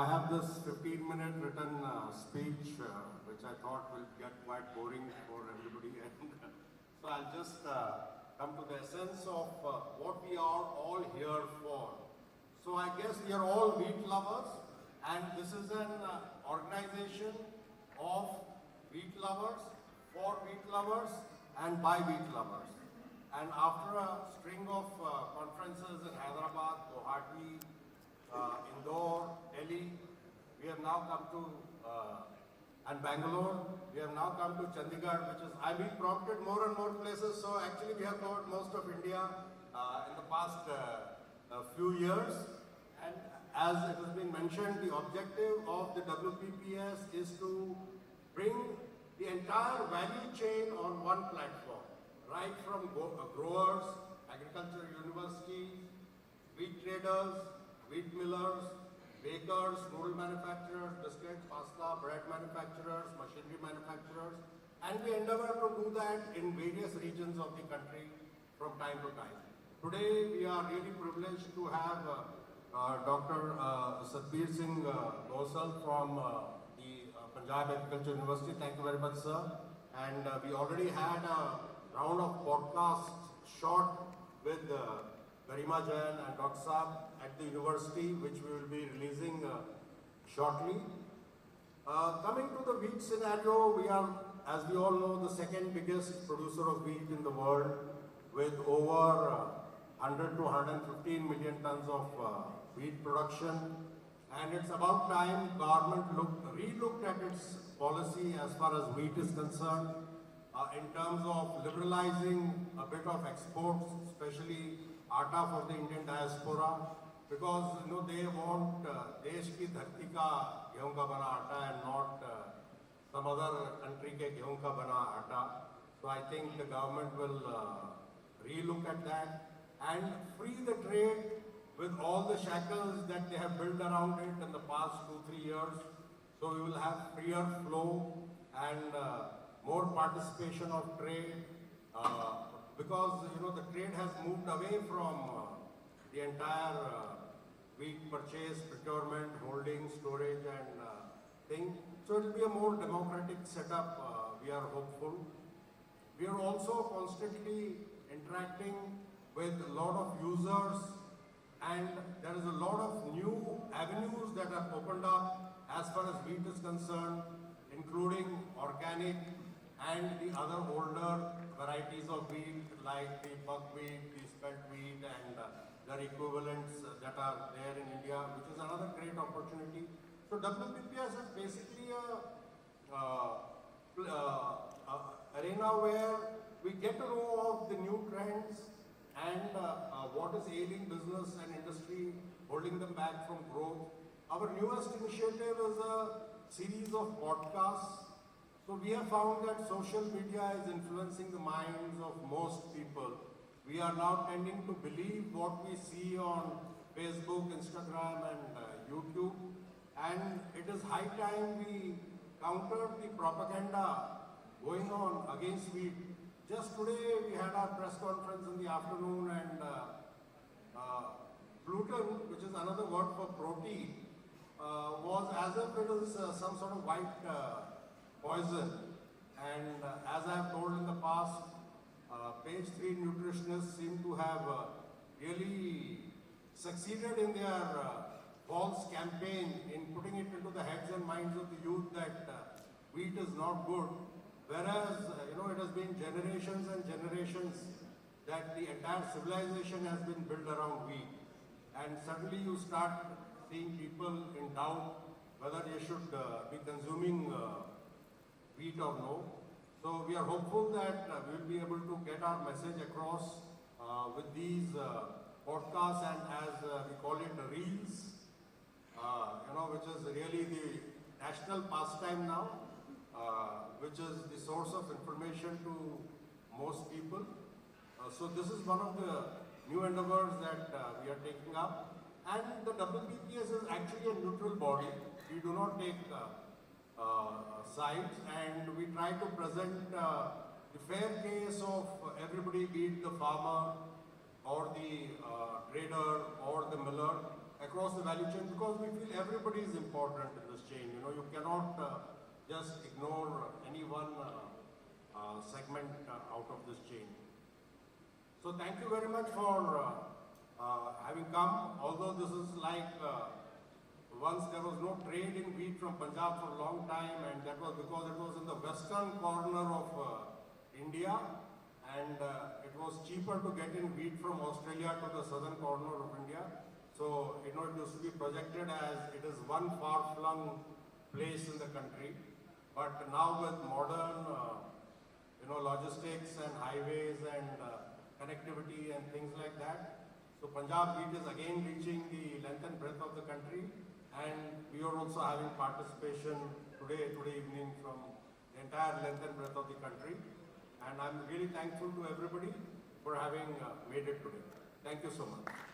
I have this 15-minute written speech, which I thought will get quite boring for everybody. And so I'll just come to the essence of what we are all here for. So I guess we are all wheat lovers, and this is an organization of wheat lovers, for wheat lovers, and by wheat lovers. And after a string of conferences in Hyderabad, Guwahati, Indore, Delhi, we have now come to, and Bangalore, we have now come to Chandigarh, which is, I've been prompted more and more places, so actually we have covered most of India in the past few years. And as it has been mentioned, the objective of the WPPS is to bring the entire value chain on one platform, right from growers, agriculture universities, wheat traders, wheat millers, bakers, noodle manufacturers, biscuits, pasta, bread manufacturers, machinery manufacturers, and we endeavor to do that in various regions of the country from time to time. Today, we are really privileged to have Dr. Satbir Singh Gosal from the Punjab Agriculture University. Thank you very much, sir. And we already had a round of podcasts shot with Garima Jain and Dr. Saab at the university, which we will be releasing shortly. Coming to the wheat scenario, we are, as we all know, the second biggest producer of wheat in the world, with over 100 to 115 million tons of wheat production. And it's about time government re-looked at its policy as far as wheat is concerned, in terms of liberalizing a bit of exports, especially atta for the Indian diaspora, because they want desh ki dharti ka गेहूं का बना आटा and not some other country के गेहूं का बना आटा. So I think the government will re-look at that and free the trade with all the shackles that they have built around it in the past 2-3 years. So we will have freer flow and more participation of trade, because the trade has moved away from the entire wheat purchase, procurement, holding, storage and thing. So it will be a more democratic setup, we are hopeful. We are also constantly interacting with a lot of users, and there is a lot of new avenues that have opened up as far as wheat is concerned, including organic and the other older varieties of wheat like the buckwheat, the spelt wheat and their equivalents that are there in India, which is another great opportunity. So WPPS is basically a arena where we get to know of the new trends and what is ailing business and industry, holding them back from growth. Our newest initiative is a series of podcasts. So we have found that social media is influencing the minds of most people. We are now tending to believe what we see on Facebook, Instagram and YouTube. And it is high time we countered the propaganda going on against wheat. Just today we had our press conference in the afternoon, and gluten, which is another word for protein, was as if it is some sort of white poison. And as I have told in the past, page 3 nutritionists seem to have really succeeded in their false campaign in putting it into the heads and minds of the youth that wheat is not good. Whereas, it has been generations and generations that the entire civilization has been built around wheat. And suddenly you start seeing people in doubt whether they should be consuming wheat or no. So we are hopeful that we will be able to get our message across with these podcasts, and as we call it, reels, which is really the national pastime now. Which is the source of information to most people. So this is one of the new endeavors that we are taking up. And the WPPS is actually a neutral body. We do not take sides, and we try to present the fair case of everybody, be it the farmer or the trader or the miller, across the value chain, because we feel everybody is important in this chain. You know, you cannot just ignore any one segment out of this chain. So thank you very much for having come. Although this is like once there was no trade in wheat from Punjab for a long time, and that was because it was in the western corner of India, and it was cheaper to get in wheat from Australia to the southern corner of India. So, you know, it used to be projected as it is one far-flung place in the country. But now with modern, you know, logistics and highways and connectivity and things like that, so Punjab wheat is again reaching the length and breadth of the country. And we are also having participation today evening from the entire length and breadth of the country. And I'm really thankful to everybody for having made it today. Thank you so much.